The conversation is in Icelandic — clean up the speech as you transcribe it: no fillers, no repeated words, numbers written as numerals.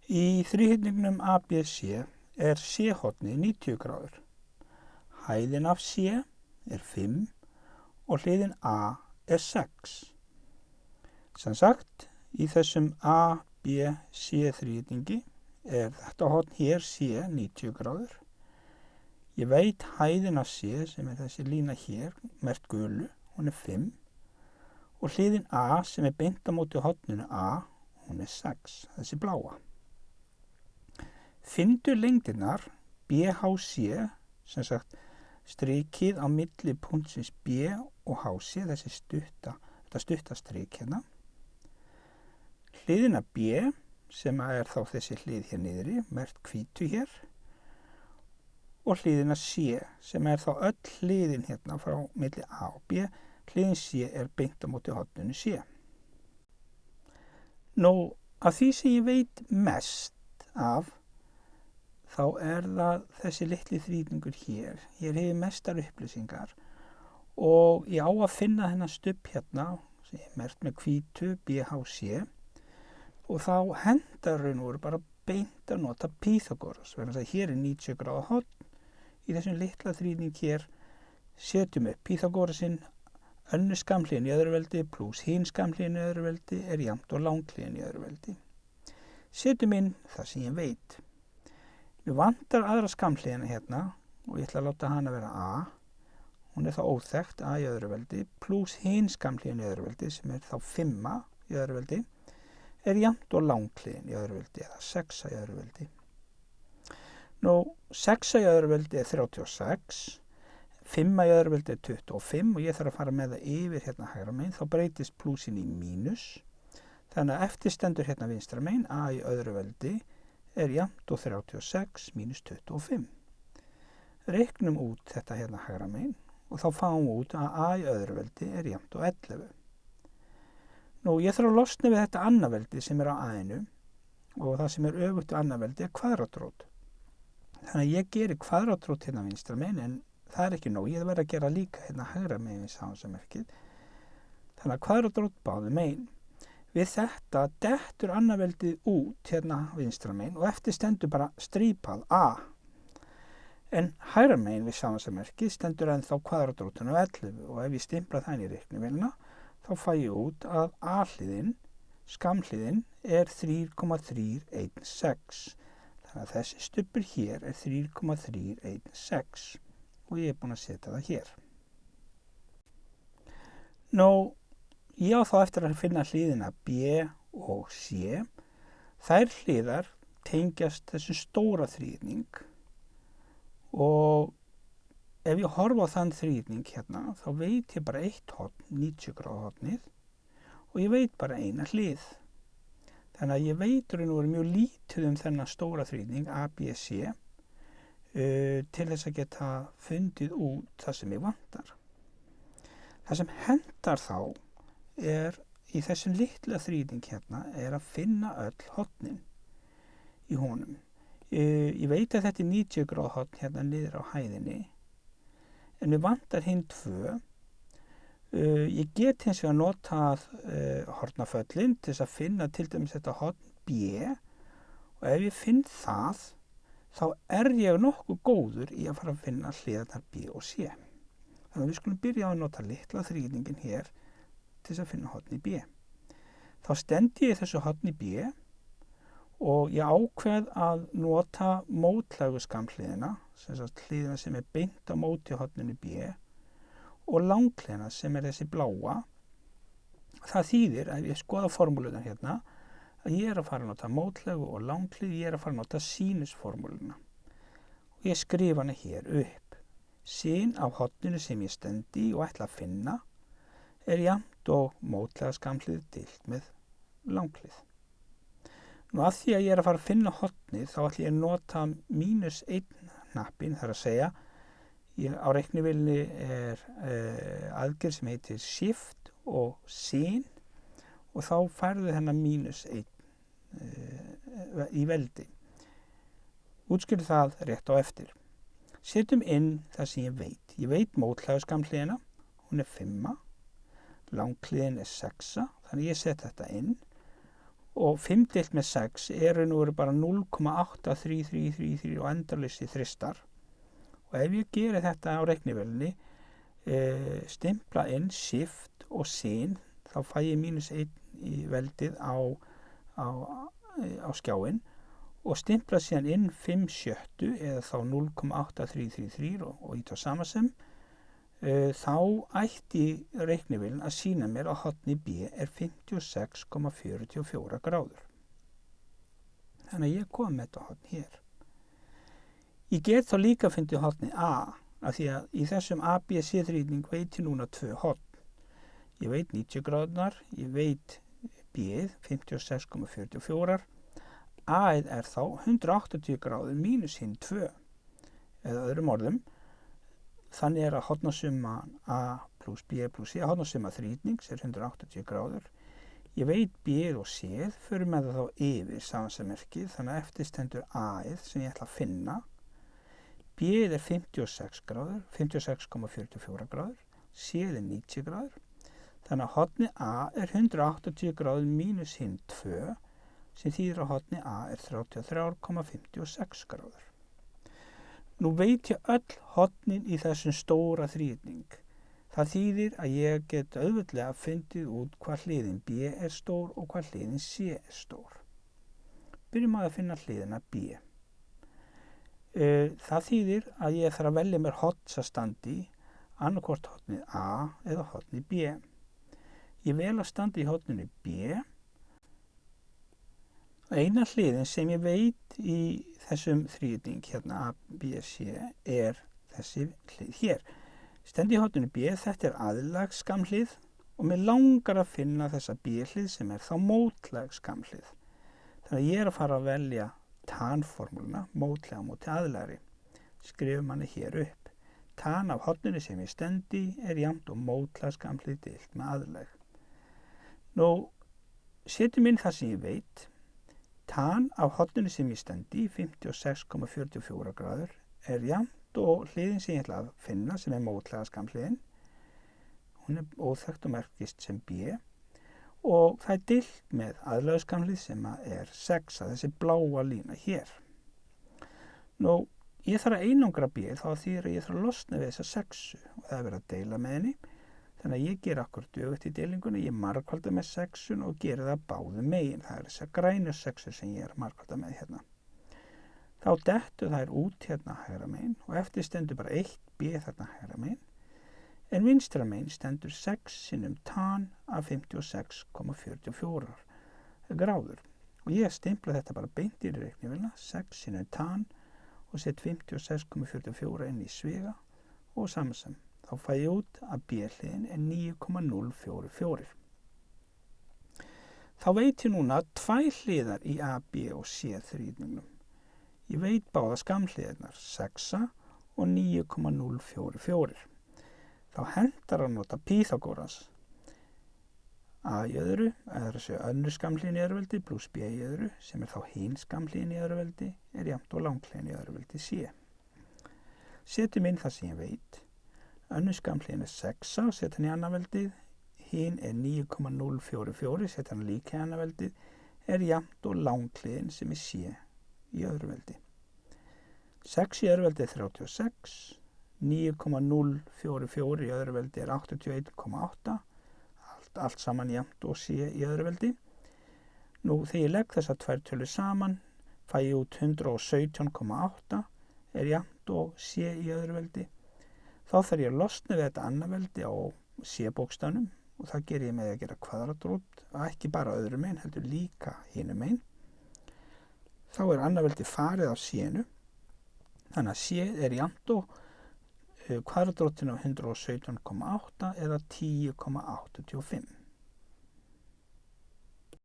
Í þríhyrningnum ABC er C-hornið 90 gráður. Hæðin af C er 5 og hliðin A er 6. Sem sagt, í þessum ABC þríhyrningi er þetta horn hér C 90 gráður. Ég veit hæðin af C, sem er þessi lína hér, merkt gulu, hún er 5. Og hliðin A, sem er beint á móti horninu A, hún er 6, þessi bláa. Finndu lengdirnar BHC, sem sagt strikið á milli punktsins B og HC, þetta stutta strik hérna. Hliðina B, sem er þá þessi hlið hér niðri, merkt hvítu hér. Og hliðina C, sem er þá öll hliðin hérna frá milli A og B. Hliðin C er beint á móti horninu C. Nú, af því sem ég veit mest af, þá er það þessi litli þríhyrningur hér. Hér hefur mestar upplýsingar og ég á að finna þennan stubb hérna, sem er merkt með hvítu BHC, og þá hendar raun og veru bara beint að nota Pýþagóras. Hér er 90 gráða horn. Í þessum litla þríhyrning hér setjum upp Pýþagórasinn, önnur skammhliðin í öðru veldi pluss hin skammhliðin í öðru veldi er jafnt og langhliðin í öðru veldi. Setjum inn það sem ég veit. Við vantar aðra skammhliðina hérna og ég ætla að láta hana vera A. Hún er þá óþekkt, A í öðru veldi, pluss hin skammhliðin í öðru veldi sem er þá 5 í öðru veldi, er jafnt og langhliðin í öðru veldi eða 6 í öðru veldi. Nú, 6 í öðru veldi er 36, 5 í öðru veldi er 25 og ég þarf að fara með það yfir hérna hægra megin, þá breytist plúsin í mínus. Þannig að eftir stendur hérna vinstra megin, A í öðru veldi er jafnt og 36 mínus 25. Reiknum út þetta hérna hægra megin og þá fáum við út að A í öðru veldi er jafnt og 11. Nú, ég þarf að losna við þetta annað veldi sem er á A-inu og það sem er öfugt við annað veldi er kvadratrót. Þannig að ég geri kvadratrót hérna vinstra megin en það er ekki nóg. Ég verð að gera líka hérna hægra megin við samsammerkið. Þannig að kvadratrót báðum megin. Við þetta dettur annað veldið út hérna vinstra megin og eftir stendur bara strípað A. En hægra megin við samsammerkið stendur ennþá kvadratrótinu 11 og ef ég stimpla það inn í reiknivélina þá fæ ég út að A-hliðin, skammhliðin, er 3,316. Þannig að þessi stubbur hér er 3,316 og ég er búinn að setja það hér. Nú, ég á þá eftir að finna hliðina B og C. Þær hliðar tengjast þessum stóra þríhyrning og ef ég horfa á þann þríhyrning hérna, þá veit ég bara eitt horn, 90 gráða hornið, og ég veit bara eina hlið. Þannig að ég veit raun og veru mjög lítið þennan stóra þríhyrning, ABC, til þess að geta fundið út það sem ég vantar. Það sem hendar þá er, í þessum litla þríhyrning hérna, er að finna öll hornin í honum. Ég veit að þetta er 90 gráða horn hérna niður á hæðinni, en við vantar hinn 2. Ég get hins vegar notað hornaföllin til þess að finna til dæmis þetta horn B og ef ég finn það, þá er ég nokkuð góður í að fara að finna hliðarnar B og C. Þannig að við skulum byrja á að nota litla þríhyrningin hér til þess að finna horn í B. Þá stendi ég þessu horn í B og ég ákveð að nota mótlægu skammhliðina, sem sagt hliðina sem er beint á móti horninu B og langhliðina sem er þessi bláa. Það þýðir, ef ég skoða formúluna hérna, að ég er að fara að nota mótlægu og langhlið, ég er að fara að nota sínusformúluna. Og ég skrifa hana hér upp. Sin á horninu sem ég stendi og ætla að finna er jafnt og mótlæga skammhlið deilt með langhlið. Nú að því að ég er að fara að finna hornið, þá ætla ég að nota -1 hnappinn, þar að segja, á reiknivélinni er aðgerð sem heitir Shift og Sin og þá færðu hennar -1 í veldi. Útskýrðu það rétt á eftir. Setjum inn það sem ég veit. Ég veit mótlægu skammhliðina, hún er 5, langhliðin er 6, þannig ég set þetta inn og 5 deilt með 6 eru nú bara 0,83333 og endaleysi þristar. Og ef ég geri þetta á reiknivélinni, stimpla inn shift og sin, þá fæ ég -1 í veldið á skjáinn og stimpla síðan inn 5/7 eða þá 0,8333 og ít á sama sem, þá ætti reiknivélin að sýna mér að horni B er 56,44 gráður. Þannig að ég kom með þetta horn hér. Ég get þá líka fundið horni A, af því að í þessum ABC þrýtning veit ég núna 2 horn. Ég veit 90 gráðunar, ég veit B-ið 56,44, A-ið er þá 180 gráður mínus hinn 2, eða öðrum orðum. Þannig er að hornasumma A plus B plus C, hornasumma þrýtnings er 180 gráður. Ég veit B-ið og C-ið, fyrir með það þá yfir samansemmerkið, þannig að eftir stendur A-ið sem ég ætla að finna. B-ið er 56 gráður, 56,44 gráður, C-ið er 90 gráður. Þannig að horni A er 180 gráður mínus hinn 2, sem þýðir að horni A er 33,56 gráður. Nú veit ég öll hornin í þessum stóra þrýtning. Það þýðir að ég get auðvitað fundið út hvað hliðin B er stór og hvað hliðin C er stór. Byrjum að finna hliðina B. Það þýðir að ég þarf að velja mér horn sem standi annarkvort hornið A eða hornið B. Ég vel að standa í horninu B. Eina hliðin sem ég veit í þessum þrýting hérna A, B, C er þessi hlið hér. Stend í horninu B, þetta er aðlagskamhlið og mér langar að finna þessa B-hlið sem er þá mótlagskamhlið. Þannig að ég er að fara að velja tan-formúluna, mótlega móti aðlagri. Skrifum hann hér upp. Tan af horninu sem ég stendi er jafnt og mótlagskamhlið deilt með aðlag. Nú, setjum inn það sem ég veit. Tan af horninu sem ég stendi, 56,44 gráður, er jafnt og hliðin sem ég ætla að finna, sem er mótlagaskamhliðin. Hún er óþekkt og merkist sem B. Og það er deilt með aðlagaskamhlið sem er 6, þessi bláa lína hér. Nú, ég þarf að einangra B, þá þýðir að ég þarf að losna við þessa 6 og það er verið að deila með henni. Þannig að ég ger akkurat öfugt í deilinguna, ég margfalda með 6 og geri það báðum megin. Það er þessar grænu 6 sem ég er að margfalda með hérna. Þá dettur þær út hérna hægra megin og eftir stendur bara 1B þarna hægra megin. En vinstra megin stendur 6 sinnum tan af 56,44 gráður. Og ég stimpla þetta bara beint í reiknivélina, 6 sinnum tan og set 56,44 inn í sviga og samansam. Þá fæ ég út að B-hliðin er 9,044. Þá veit ég núna 2 hliðar í A, B og C þrýtningnum. Ég veit báða skamhliðirnar, 6 og 9,044. Þá hendar að nota Pýþagóras. A í öðru, eða þessi önnur skamhliðin í öðruveldi, pluss B í öðru, sem er þá hin skamhliðin í öðruveldi, er jafnt og langhliðin í öðruveldi C. Setjum inn það sem ég veit. Önnur skamhliðin er 6 og setja hann í annarveldið, hin er 9,044, setja hann líka í annarveldið, er jafnt og langhliðin sem er C í öðruveldi. 6 í öðruveldi er 36, 9,044 í öðruveldi er 81,8, allt saman jafnt og C í öðruveldi. Nú þegar ég legg þessar 2 tölur saman, fæ ég út 117,8, er jafnt og C í öðruveldi. Þá þarf ég að losna við þetta annarveldi á C-bókstafnum og það ger ég með að gera kvadratrót og ekki bara öðrum megin, heldur líka hinum megin. Þá er annarveldi farið af C-nu, þannig að C er jafnt og kvadratrótin á 117,8 eða 10,85.